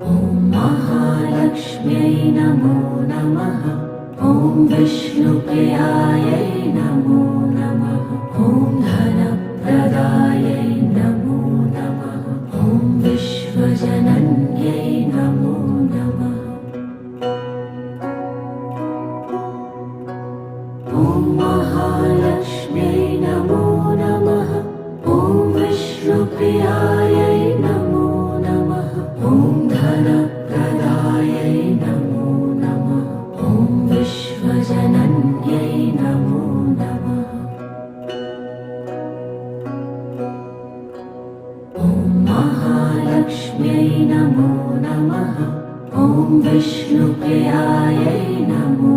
ॐ महालक्ष्म्यै नमो नमः। ॐ विष्णुप्रियायै नमो नमः। ॐ धनप्रदायै नमो नमः। ॐ विश्वजनन्यै नमो नमः। ॐ महालक्ष्म्यै नमो नमः। ॐ विष्णुप्रियायै नमो नमः। ॐ धनप्रदायै नमो नमः। ॐ विश्वजनन्यै नमो नमः। ॐ महालक्ष्म्यै नमो नमः। ॐ विष्णुप्रियायै नमो